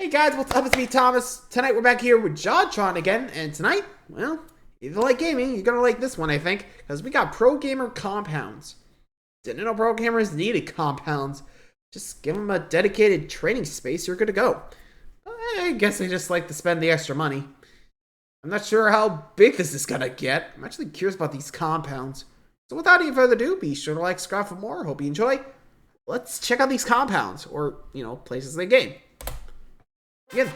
Hey guys, what's up? It's me, Thomas. Tonight we're back here with Jontron again, and tonight, well, if you like gaming, you're gonna like this one, I think, because we got pro gamer compounds. Didn't know pro gamers needed compounds. Just give them a dedicated training space, you're good to go. I guess they just like to spend the extra money. I'm not sure how big this is gonna get. I'm actually curious about these compounds. So without any further ado, be sure to like, subscribe for more. Hope you enjoy. Let's check out these compounds, or, places they game. Begin.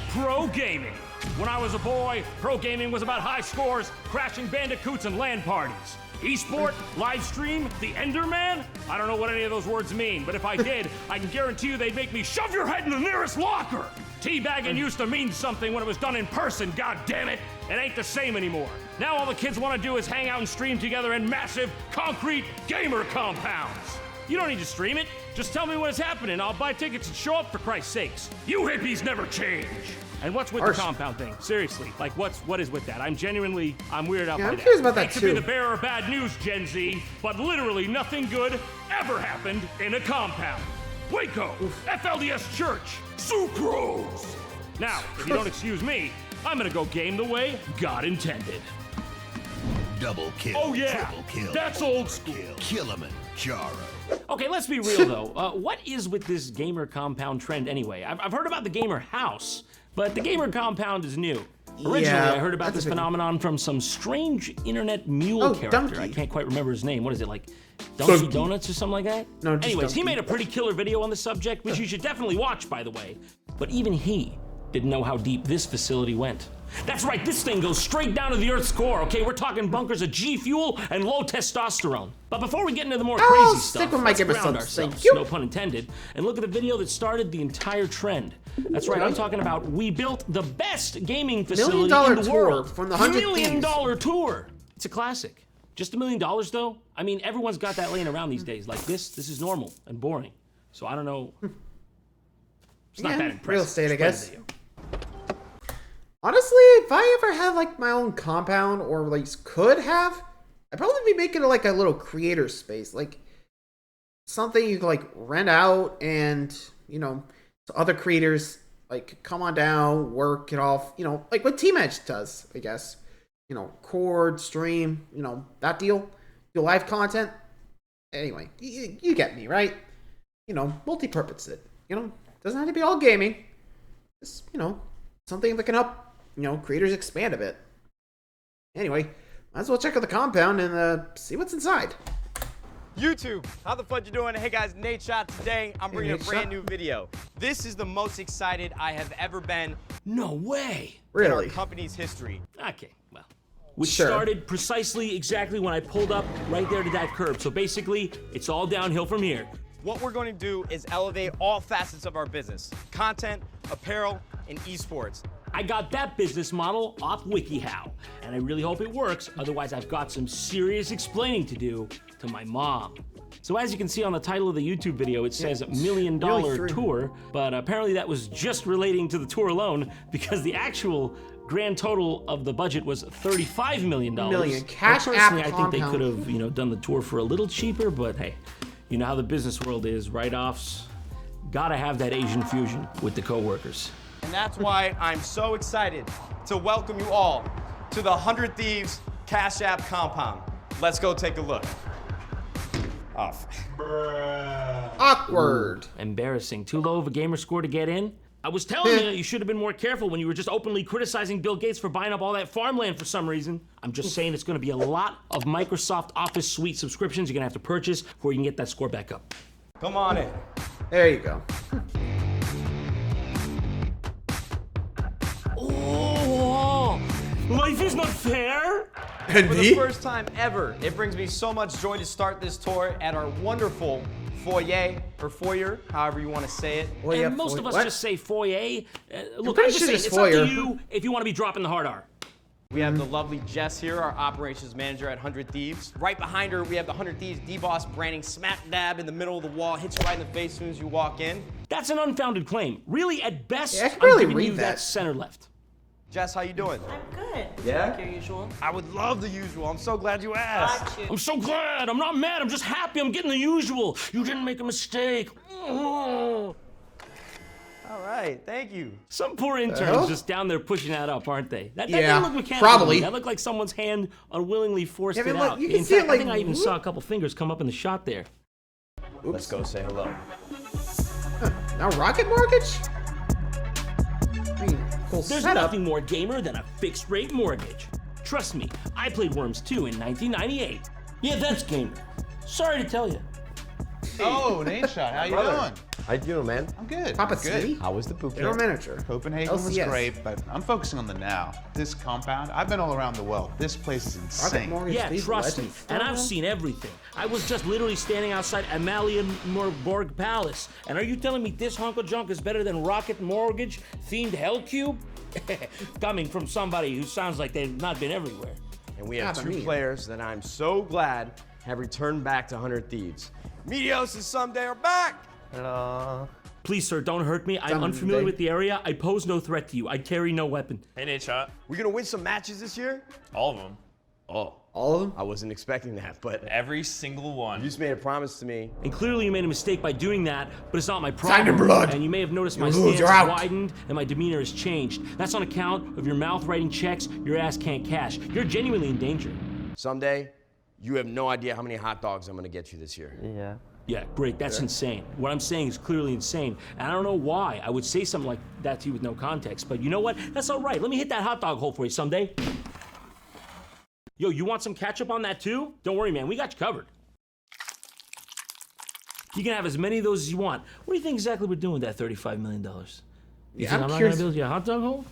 Pro gaming. When I was a boy, pro gaming was about high scores, crashing bandicoots, and LAN parties. Esport, live stream, the Enderman? I don't know what any of those words mean, but if I did, I can guarantee you they'd make me shove your head in the nearest locker. Teabagging used to mean something when it was done in person, god damn it. It ain't the same anymore. Now all the kids want to do is hang out and stream together in massive, concrete gamer compounds. You don't need to stream it. Just tell me when it's happening. I'll buy tickets and show up, for Christ's sakes. You hippies never change. And what's with the compound thing? Seriously, like what is with that? I'm weirded out by that. I'm curious about that too. too. To be the bearer of bad news, Gen Z, but literally nothing good ever happened in a compound. Waco, FLDS Church, Sucrose. Now, if you don't excuse me, I'm gonna go game the way God intended. Double kill. Oh yeah, triple kill, that's old school. Kilimanjaro. Okay, let's be real though. What is with this gamer compound trend anyway? I've heard about the gamer house, but the gamer compound is new. Originally, I heard about this phenomenon from some strange internet mule character. Donkey. I can't quite remember his name. What is it, like Donkey Donuts or something like that? No, just anyways, he Donkey. made a pretty killer video on the subject, which you should definitely watch, by the way. But even he didn't know how deep this facility went. That's right, this thing goes straight down to the Earth's core, okay? We're talking bunkers of G fuel and low testosterone. But before we get into the more crazy stuff, let's ground ourselves, no pun intended, and look at the video that started the entire trend. That's right, I'm talking about we built the best gaming facility in the world. From the $100 $1 million tour. It's a classic. Just $1 million though? I mean, everyone's got that laying around these days. Like this is normal and boring. So I don't know. It's not that impressive. Real estate, I guess. Honestly, if I ever had like my own compound, or like could have, I'd probably be making it like a little creator space, like something you could like rent out, and so other creators like come on down, work it off, like what Team Edge does, I guess. Record, stream, that deal, do live content. Anyway, you get me, right? Multi-purpose it. Doesn't have to be all gaming. Just something that can help creators expand a bit. Anyway, might as well check out the compound and see what's inside. YouTube, how the fudge you doing? Hey guys, Nate Shot. Today, I'm bringing a brand new video. This is the most excited I have ever been. No way. In our company's history. Okay, well. Which started precisely exactly when I pulled up right there to that curb. So basically, it's all downhill from here. What we're going to do is elevate all facets of our business. Content, apparel, and esports. I got that business model off WikiHow, and I really hope it works, otherwise I've got some serious explaining to do to my mom. So as you can see on the title of the YouTube video, it says $1 million tour, but apparently that was just relating to the tour alone, because the actual grand total of the budget was $35 million. Cash personally, I think they could have, done the tour for a little cheaper, but hey, you know how the business world is, write-offs. Gotta have that Asian fusion with the coworkers. And that's why I'm so excited to welcome you all to the 100 Thieves Cash App compound. Let's go take a look. Off. Awkward. Ooh, embarrassing. Too low of a gamer score to get in? I was telling you should have been more careful when you were just openly criticizing Bill Gates for buying up all that farmland for some reason. I'm just saying it's going to be a lot of Microsoft Office Suite subscriptions you're going to have to purchase before you can get that score back up. Come on in. There you go. Oh, life is not fair. For the first time ever, it brings me so much joy to start this tour at our wonderful foyer, or foyer, however you want to say it. And most of us just say foyer. Look, I'm just saying, it's up to you if you want to be dropping the hard R. We have the lovely Jess here, our operations manager at 100 Thieves. Right behind her, we have the 100 Thieves D-Boss branding smack dab in the middle of the wall, hits you right in the face as soon as you walk in. That's an unfounded claim. Really, at best, I can barely I'm giving read you that center left. Jess, how you doing? I'm good. Yeah? Like your usual. I would love the usual. I'm so glad you asked. Got you. I'm so glad. I'm not mad. I'm just happy. I'm getting the usual. You didn't make a mistake. right. Thank you. Some poor interns hell? just down there pushing that up, aren't they? That Yeah, didn't look mechanical. probably. That looked like someone's hand unwillingly forced Yeah, I it mean, look, out. you can In see it, fact, I like, think I even whoop. saw a couple fingers come up in the shot there. Let's go say hello. Now Rocket Mortgage? I mean, cool There's setup. nothing more gamer than a fixed rate mortgage. Trust me, I played Worms 2 in 1998. Yeah, that's gamer. Sorry to tell you. Oh, Nate Shot, how you doing? How you doing, man? I'm good. Papa I'm good. City? How was the poop Indoor camp? miniature. Copenhagen was LCS. great, but I'm focusing on the now. This compound, I've been all around the world. This place is Rocket insane. Mortgage. Yeah, These trust me. legends. And I've seen everything. I was just literally standing outside Amalienborg Palace. And are you telling me this hunk of junk is better than Rocket Mortgage themed Hell Cube? Coming from somebody who sounds like they've not been everywhere. And we have Yeah, two but me. players that I'm so glad have returned back to 100 Thieves. Meteos and Someday are back. Please, sir, don't hurt me. I'm Someday. unfamiliar with the area. I pose no threat to you. I carry no weapon. Hey, Nate Shot. We gonna win some matches this year? All of them. Oh, All of them? I wasn't expecting that, but Every single one. you just made a promise to me. And clearly you made a mistake by doing that, but it's not my problem. in blood. And you may have noticed my You stance lose, you're has out. widened and my demeanor has changed. That's on account of your mouth writing checks your ass can't cash. You're genuinely in danger. Someday, you have no idea how many hot dogs I'm gonna get you this year. Yeah, great. That's insane. What I'm saying is clearly insane. And I don't know why I would say something like that to you with no context. But you know what? That's all right. Let me hit that hot dog hole for you someday. Yo, you want some ketchup on that too? Don't worry, man. We got you covered. You can have as many of those as you want. What do you think exactly we're doing with that $35 million? You Yeah, think I'm I'm not curious. gonna build you a hot dog hole?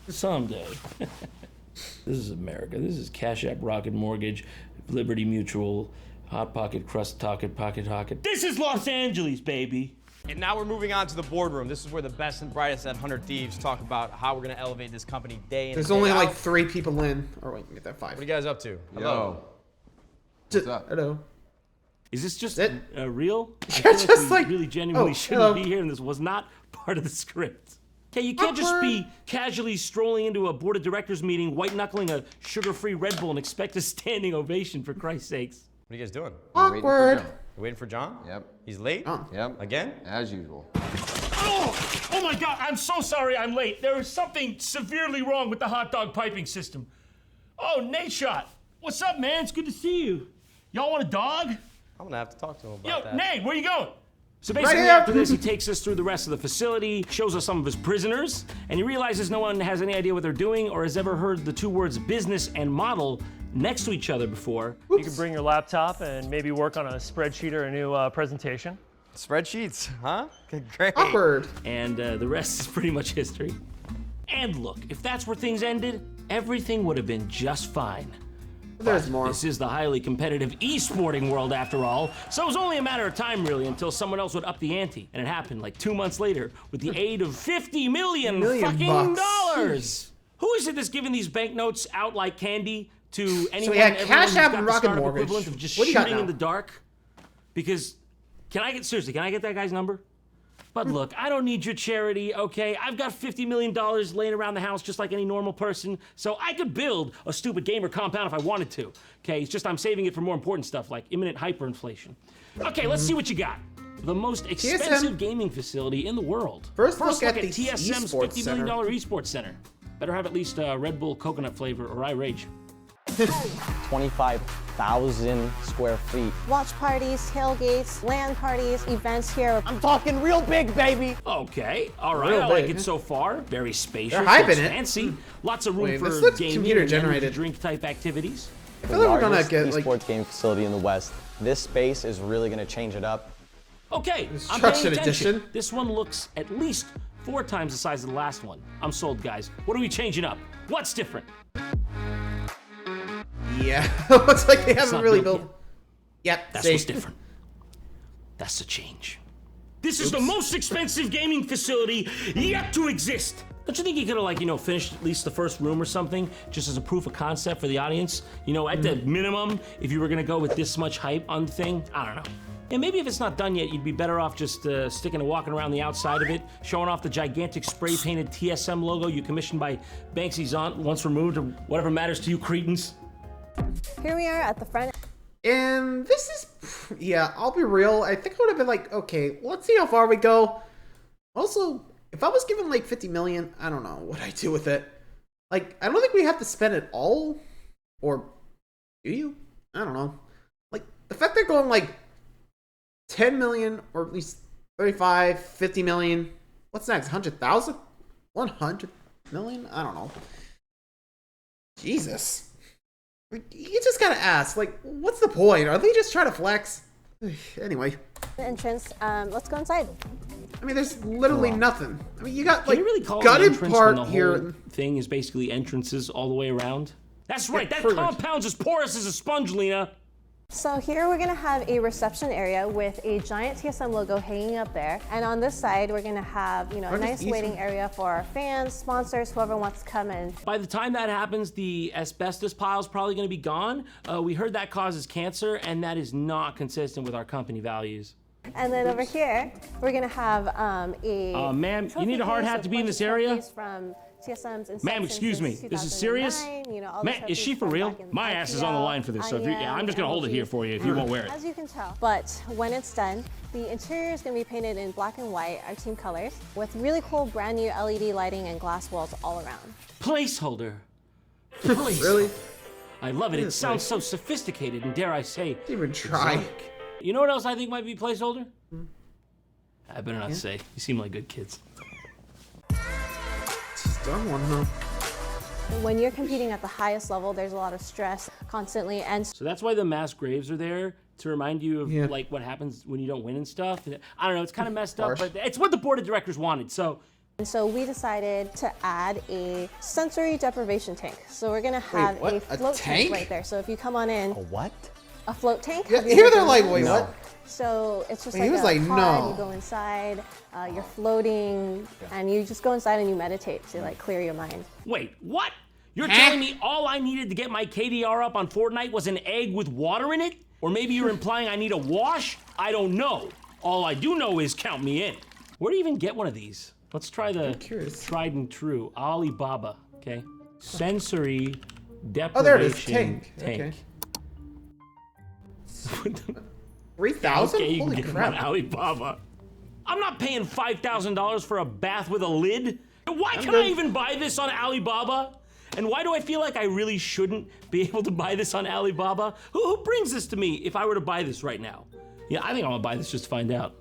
Someday. This is America. This is Cash App, Rocket Mortgage, Liberty Mutual, Hot Pocket, Crust Pocket, Pocket Hocket. This is Los Angeles, baby. And now we're moving on to the boardroom. This is where the best and brightest at 100 Thieves talk about how we're gonna elevate this company day in There's and only day like out. 3 people in. Or wait, get that 5. What are you guys up to? Hello. What's up? Hello. Is this just It- real? I Yeah, feel just we like- really genuinely oh, shouldn't hello. be here, and this was not part of the script. Okay, you can't just be casually strolling into a board of directors meeting, white knuckling a sugar-free Red Bull, and expect a standing ovation. For Christ's sakes. What are you guys doing? Awkward. You waiting for John? Yep. He's late? Oh. Yep. Again? As usual. Oh my God! I'm so sorry. I'm late. There is something severely wrong with the hot dog piping system. Oh, Nate Shot, what's up, man? It's good to see you. Y'all want a dog? I'm gonna have to talk to him about Yo, that. Nate, where you going? So basically, here. after this, he takes us through the rest of the facility, shows us some of his prisoners, and he realizes no one has any idea what they're doing or has ever heard the two words business and model next to each other before. You can bring your laptop and maybe work on a spreadsheet or a new presentation. Spreadsheets, huh? Great. Awkward. And the rest is pretty much history. And look, if that's where things ended, everything would have been just fine. There's more. This is the highly competitive e-sporting world after all, so it was only a matter of time really until someone else would up the ante. And it happened like 2 months later with the aid of $50 million fucking bucks. dollars. Who is it that's giving these banknotes out like candy to anyone, had everyone Cash who's App got and the Rocket startup Mortgage. equivalent of just What do you got shooting in now? the dark? Because, can I get that guy's number? But look, I don't need your charity, okay? I've got $50 million laying around the house just like any normal person, so I could build a stupid gamer compound if I wanted to, okay? It's just I'm saving it for more important stuff like imminent hyperinflation. Okay, let's see what you got. The most expensive gaming facility in the world. First look at the TSM's esports $50 million esports center. Better have at least Red Bull coconut flavor or I rage. 25,000 square feet. Watch parties, tailgates, LAN parties, events here. I'm talking real big, baby. Okay, all right, Real I like big. it so far. Very spacious, They're hyping looks it. fancy. Lots of room Wait, for this looks gaming computer and generated. energy drink type activities. I feel like we're gonna Largest get like esports gaming facility in the West. This space is really going to change it up. Okay, I'm paying Construction attention. edition. This one looks at least 4 times the size of the last one. I'm sold, guys. What are we changing up? What's different? yeah. Looks like they haven't not really built built. Yep. That's see. what's different. That's the change. This is the most expensive gaming facility yet to exist. Don't you think you could have, like, finished at least the first room or something, just as a proof of concept for the audience? At the minimum, if you were gonna go with this much hype on the thing, I don't know. And maybe if it's not done yet, you'd be better off just sticking and walking around the outside of it, showing off the gigantic spray-painted TSM logo you commissioned by Banksy's aunt once removed, or whatever matters to you cretins. Here we are at the front. And this is, yeah, I'll be real. I think I would have been like, okay, let's see how far we go. Also, if I was given like 50 million, I don't know what I'd do with it. Like, I don't think we have to spend it all. Or do you? I don't know. Like, the fact they're going like 10 million or at least 35, 50 million. What's next? 100,000? 100 million? I don't know. Jesus. You just gotta ask, like, what's the point? Are they just trying to flex? Anyway. The entrance. Let's go inside. I mean, there's literally nothing. I mean, you got like Can you really call it gutted an entrance part when the here. whole thing is basically entrances all the way around? That's right, that pretty much. compound's as porous as a sponge, Lena. So here we're gonna have a reception area with a giant TSM logo hanging up there. And on this side, we're gonna have, you know, a nice waiting area for our fans, sponsors, whoever wants to come in. By the time that happens, the asbestos pile's probably gonna be gone. We heard that causes cancer, and that is not consistent with our company values. And then over here, we're gonna have a ma'am, you need a hard hat to be in this area? From TSM's Ma'am, excuse me, this is serious? You know, Ma'am, is she for real? My ass is on the line for this, so if you, I'm just gonna hold it here for you if you won't wear it. As you can tell. But when it's done, the interior is gonna be painted in black and white, our team colors, with really cool brand new LED lighting and glass walls all around. Placeholder. Placeholder. Really? I love it. It sounds so sophisticated and dare I say, Didn't even try. exotic. You know what else I think might be placeholder? I better not say. You seem like good kids. Just done one, huh? When you're competing at the highest level, there's a lot of stress constantly, and So that's why the mass graves are there, to remind you of like what happens when you don't win and stuff. I don't know, it's kind of messed up, but it's what the board of directors wanted. So we decided to add a sensory deprivation tank. So we're gonna have what? a A float tank tank? right there. So if you come on in, A what? a float tank. Yeah, Have you here heard they're of like, them? wait, No. what? So it's just Wait, he like was a like, pod, no. you go inside, you're floating, and you just go inside and you meditate to like clear your mind. wait, what? You're telling me all I needed to get my KDR up on Fortnite was an egg with water in it? Or maybe you're implying I need a wash? I don't know. All I do know is count me in. Where do you even get one of these? Let's try the tried and true Alibaba, okay? Sensory deprivation Oh, there it is. Tank. Okay. 3,000? Okay, you can Holy get them crap. on Alibaba. I'm not paying $5,000 for a bath with a lid. Why can I even buy this on Alibaba? And why do I feel like I really shouldn't be able to buy this on Alibaba? Who brings this to me if I were to buy this right now? Yeah, I think I'm gonna buy this just to find out.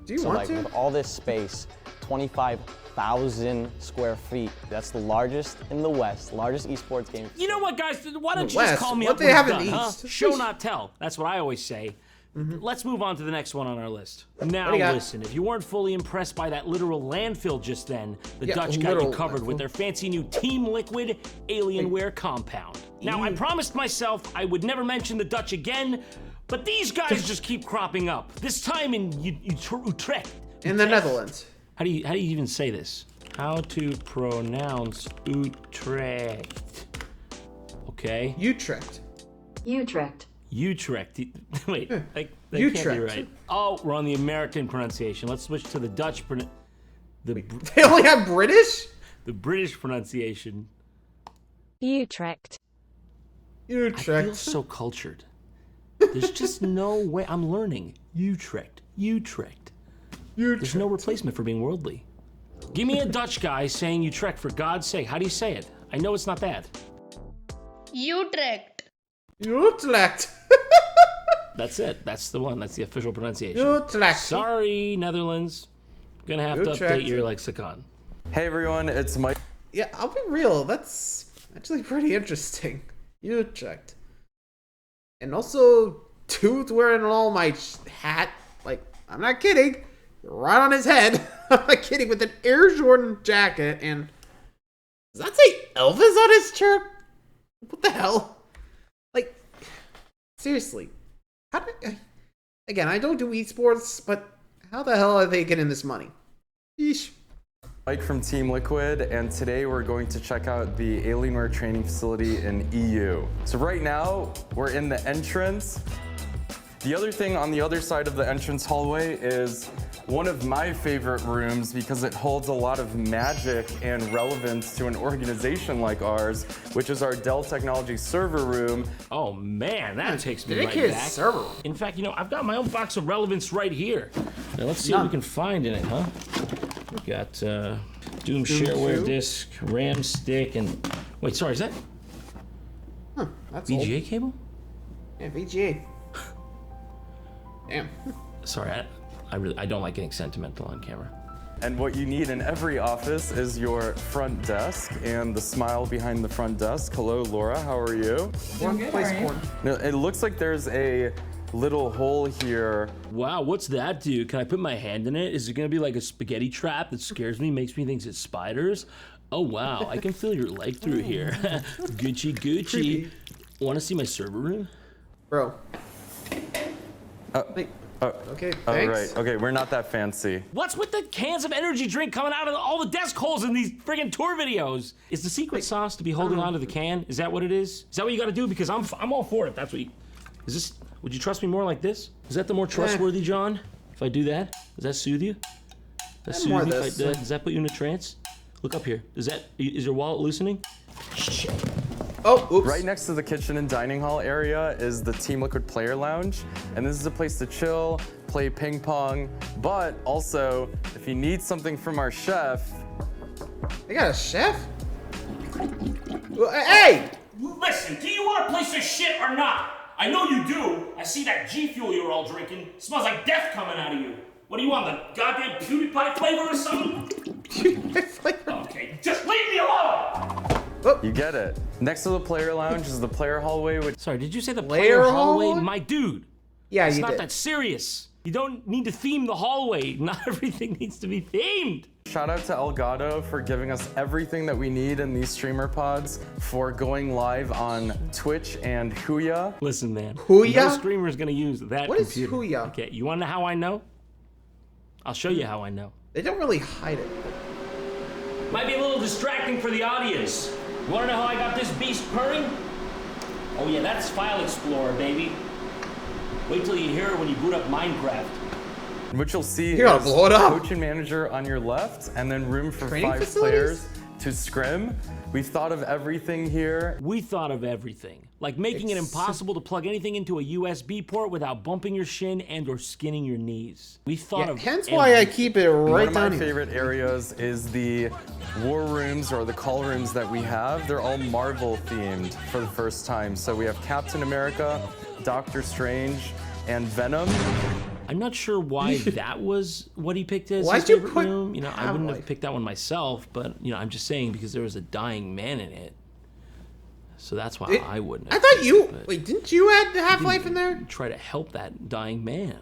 Do you So want like to? with all this space, 25,000 square feet. That's the largest in the West, largest esports game. You know what, guys? Why don't you West? just call me What up they when have it's in done, the huh? East? Show not tell. That's what I always say. Let's move on to the next one on our list. Now do you got? listen, if you weren't fully impressed by that literal landfill just then, the Yeah, Dutch got you literal covered with landfill. their fancy new Team Liquid Alienware compound. Now I promised myself I would never mention the Dutch again, but these guys just keep cropping up. This time in Utrecht. In the Netherlands. How do you even say this? How to pronounce Utrecht? Okay. Utrecht. Utrecht. Utrecht. Wait, that can't be Utrecht. right. Oh, we're on the American pronunciation. Let's switch to the Dutch They only have British? the British pronunciation. Utrecht. I feel Utrecht. so cultured. There's just no way. I'm learning. Utrecht. Utrecht. There's no replacement for being worldly. Give me a Dutch guy saying Utrecht for God's sake. How do you say it? I know it's not that. Utrecht. Utrecht. That's it. That's the one. That's the official pronunciation. Utrecht. Sorry, Netherlands. Gonna have to Utrecht. update your lexicon. Hey everyone, it's Mike. Yeah, I'll be real. That's actually pretty interesting. Utrecht. And also, dude's wearing all my hat. Like, I'm not kidding. Right on his head. I'm not kidding. With an Air Jordan jacket. And does that say Elvis on his shirt? What the hell? Like, seriously. How did, again, I don't do esports, but how the hell are they getting this money? Yeesh. Mike from Team Liquid, and today we're going to check out the Alienware training facility in EU. So right now, we're in the entrance. The other thing on the other side of the entrance hallway is one of my favorite rooms because it holds a lot of magic and relevance to an organization like ours, which is our Dell Technologies server room. Oh man, that takes me right Dedicated back. server. In fact, you know, I've got my own box of relevance right here. Now let's see what we can find in it, huh? We got Doom shareware disc, RAM stick, and wait, sorry, is that? Huh, that's VGA old. cable? Yeah, VGA. Damn. Sorry, I don't like getting sentimental on camera. And what you need in every office is your front desk and the smile behind the front desk. Hello, Laura, how are you? No, it looks like there's a little hole here. Wow, what's that do? Can I put my hand in it? Is it gonna be like a spaghetti trap that scares me, makes me think it's spiders? Oh wow, I can feel your leg through here. Gucci, Gucci. Want to see my server room? Bro. Okay, thanks. Oh, right. Okay, we're not that fancy. What's with the cans of energy drink coming out of all the desk holes in these friggin' tour videos? Is the secret sauce to be holding onto the can? Is that what it is? Is that what you gotta do? Because I'm all for it. That's what you... Is this... Would you trust me more like this? Is that the more trustworthy, John? If I do that? Does that soothe you? Does that put you in a trance? Look up here. Is your wallet loosening? Shit. Oh, oops. Right next to the kitchen and dining hall area is the Team Liquid Player Lounge. And this is a place to chill, play ping pong, but also, if you need something from our chef. They got a chef? Hey! Listen, do you want a place to shit or not? I know you do. I see that G Fuel you're all drinking. It smells like death coming out of you. What do you want, the goddamn PewDiePie flavor or something? PewDiePie flavor? Okay, just leave me alone! You get it. Next to the player lounge is the player hallway, which... Sorry, did you say the player hallway? My dude. Yeah, it's you not did. that serious. You don't need to theme the hallway. Not everything needs to be themed. Shout out to Elgato for giving us everything that we need in these streamer pods for going live on Twitch and Huya. Listen, man. Huya? No streamer is gonna use that What is computer. Huya? Okay, you wanna know how I know? I'll show you how I know. They don't really hide it. Might be a little distracting for the audience. You wanna know how I got this beast purring? Oh yeah, that's File Explorer, baby. Wait till you hear it when you boot up Minecraft. Which you'll see You gotta is blow it up. coach and manager on your left, and then room for Training 5 facilities? players to scrim. We've thought of everything here. We thought of everything. Like making it impossible to plug anything into a USB port without bumping your shin and or skinning your knees. We thought of Hence why I keep it right One of down my here. favorite areas is the war rooms or the call rooms that we have. They're all Marvel themed for the first time. So we have Captain America, Doctor Strange, and Venom. I'm not sure why that was what he picked as Why'd his you favorite put room. You know, I wouldn't Half-Life? have picked that one myself, but you know, I'm just saying because there was a dying man in it. So that's why I wouldn't have. I thought picked you... it, but Wait, didn't you add the Half-Life in there? try to help that dying man.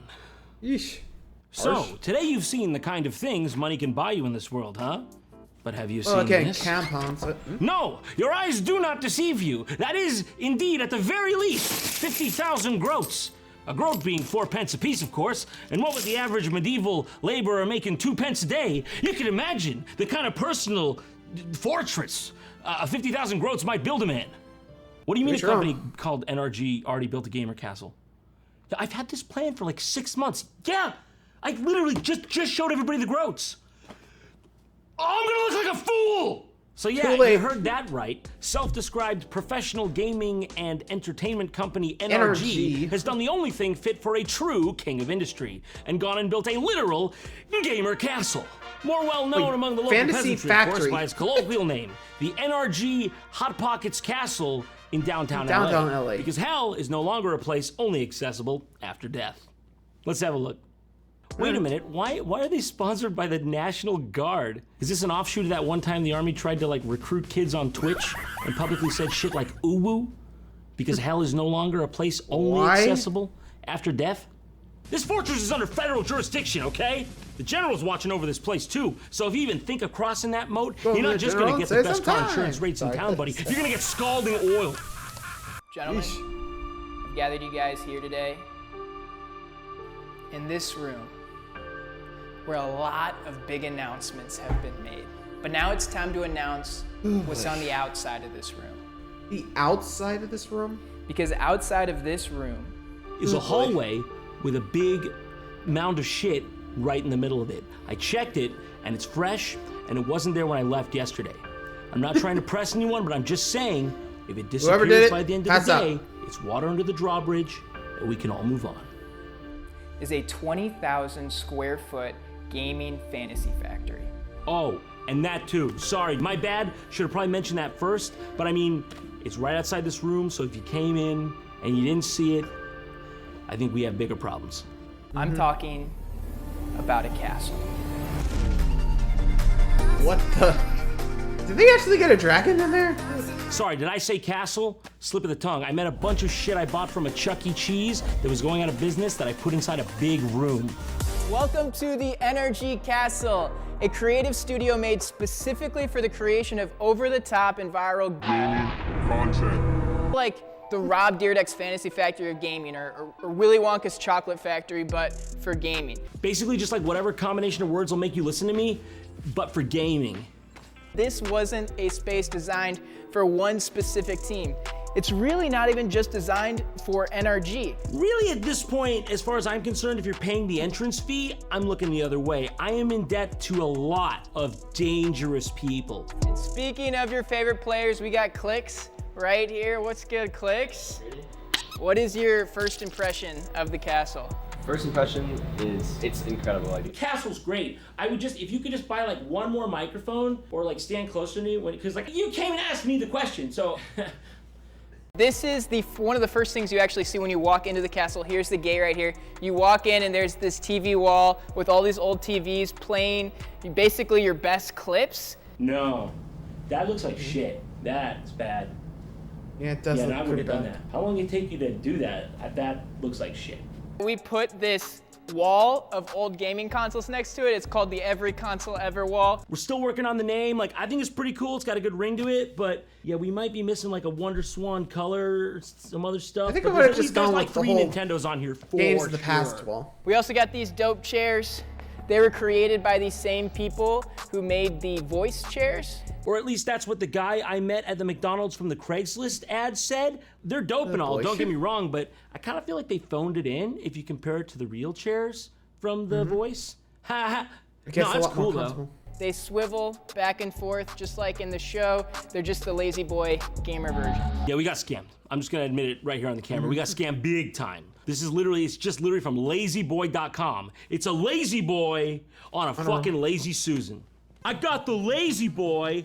Yeesh. So, Harsh. today you've seen the kind of things money can buy you in this world, huh? But have you seen Okay, this? compounds. No, your eyes do not deceive you. That is, indeed, at the very least, 50,000 groats. A groat being 4 pence a piece, of course, and what with the average medieval laborer making 2 pence a day, you can imagine the kind of personal fortress 50,000 groats might build a man. What do you mean a company called NRG already built a gamer castle? I've had this plan for like 6 months. Yeah, I literally just showed everybody the groats. Oh, I'm gonna look like a fool! So yeah, you heard that right. Self-described professional gaming and entertainment company NRG has done the only thing fit for a true king of industry and gone and built a literal gamer castle. More well known among the local Fantasy peasantry, of course, Factory. by its colloquial name, the NRG Hot Pockets Castle in downtown LA. Because hell is no longer a place only accessible after death. Let's have a look. Wait a minute, why are they sponsored by the National Guard? Is this an offshoot of that one time the army tried to like recruit kids on Twitch and publicly said shit like uwu? Because hell is no longer a place only accessible after death? This fortress is under federal jurisdiction, okay? The general's watching over this place too, so if you even think of crossing that moat, you're not just gonna get the best car insurance rates in town, buddy. You're gonna get scalding oil. Gentlemen, I've gathered you guys here today in this room where a lot of big announcements have been made. But now it's time to announce what's on the outside of this room. The outside of this room? Because outside of this room is a hallway with a big mound of shit right in the middle of it. I checked it, and it's fresh, and it wasn't there when I left yesterday. I'm not trying to press anyone, but I'm just saying, if it disappears by the end of the day, it's water under the drawbridge, and we can all move on. Is a 20,000 square foot gaming fantasy factory. Oh, and that too. Sorry, my bad. Should have probably mentioned that first. But I mean, it's right outside this room, so if you came in and you didn't see it, I think we have bigger problems. I'm talking about a castle. What the? Did they actually get a dragon in there? Sorry, did I say castle? Slip of the tongue. I meant a bunch of shit I bought from a Chuck E. Cheese that was going out of business that I put inside a big room. Welcome to the Energy Castle, a creative studio made specifically for the creation of over-the-top and viral gaming content. Like the Rob Dyrdek's Fantasy Factory of Gaming or Willy Wonka's Chocolate Factory, but for gaming. Basically just like whatever combination of words will make you listen to me, but for gaming. This wasn't a space designed for one specific team. It's really not even just designed for NRG. Really at this point, as far as I'm concerned, if you're paying the entrance fee, I'm looking the other way. I am in debt to a lot of dangerous people. And speaking of your favorite players, we got Clicks right here. What's good, Clicks? What is your first impression of the castle? First impression is it's incredible. The castle's great. I would just, if you could just buy like one more microphone or like stand closer to me, because like you came and asked me the question, so. This is one of the first things you actually see when you walk into the castle. Here's the gate right here. You walk in and there's this TV wall with all these old TVs playing basically your best clips. No, that looks like shit. That's bad. Yeah, it does look I would pretty have done bad. that. How long did it take you to do that? That looks like shit. We put this wall of old gaming consoles next to it. It's called the Every Console Ever wall. We're still working on the name. Like, I think it's pretty cool. It's got a good ring to it, but yeah, we might be missing like a Wonder Swan color or some other stuff. I think but I would have there's just gone like with the 3 whole Nintendos on here for Games of the sure. Past wall. We also got these dope chairs. They were created by the same people who made the voice chairs. Or at least that's what the guy I met at the McDonald's from the Craigslist ad said. They're dope and all, don't get me wrong, but I kind of feel like they phoned it in if you compare it to the real chairs from the voice. Ha ha. No, that's cool though. They swivel back and forth just like in the show. They're just the Lazy Boy gamer version. Yeah, we got scammed. I'm just gonna admit it right here on the camera. We got scammed big time. This is literally, it's just literally from lazyboy.com. It's a lazy boy on a fucking lazy Susan. I got the lazy boy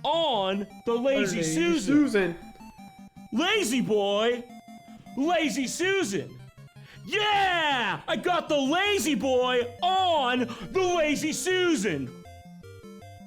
on the lazy Susan. Lazy boy, lazy Susan. Yeah! I got the lazy boy on the lazy Susan.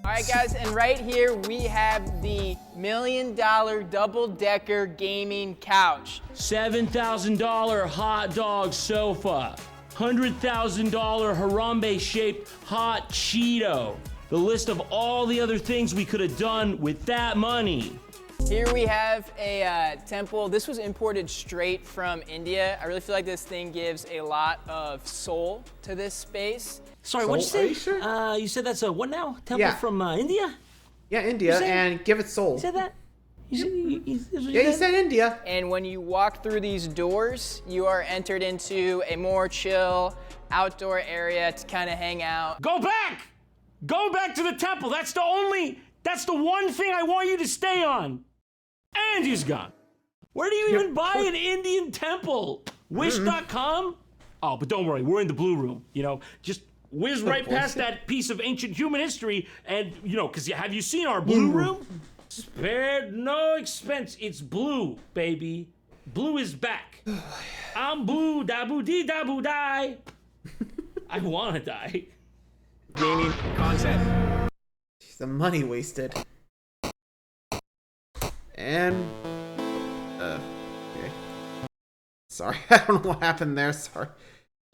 All right, guys, and right here we have the $1 million double-decker gaming couch. $7,000 hot dog sofa. $100,000 Harambe-shaped hot Cheeto. The list of all the other things we could have done with that money. Here we have a temple. This was imported straight from India. I really feel like this thing gives a lot of soul to this space. Sorry, what'd you say? Are you sure? You said that's a what now? Temple from India? Yeah, India, and give it soul. You said that? You said India. And when you walk through these doors, you are entered into a more chill outdoor area to kind of hang out. Go back! Go back to the temple. That's the one thing I want you to stay on. And he's gone. Where do you even buy an Indian temple? Wish.com? Oh, but don't worry, we're in the blue room, you know, just whiz right past that piece of ancient human history and, you know, because have you seen our blue room? Spared no expense. It's blue, baby. Blue is back. I'm blue, da-boo-dee-da-boo-die. I want to die. Gaming content. The money wasted. And okay. Sorry, I don't know what happened there. Sorry,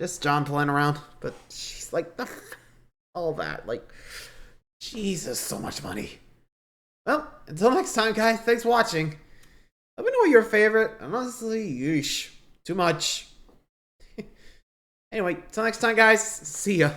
just John playing around. But she's like all that. Like, Jesus, so much money. Well, until next time, guys. Thanks for watching. Let me know your favorite. Honestly, yeesh, too much. Anyway, until next time, guys. See ya.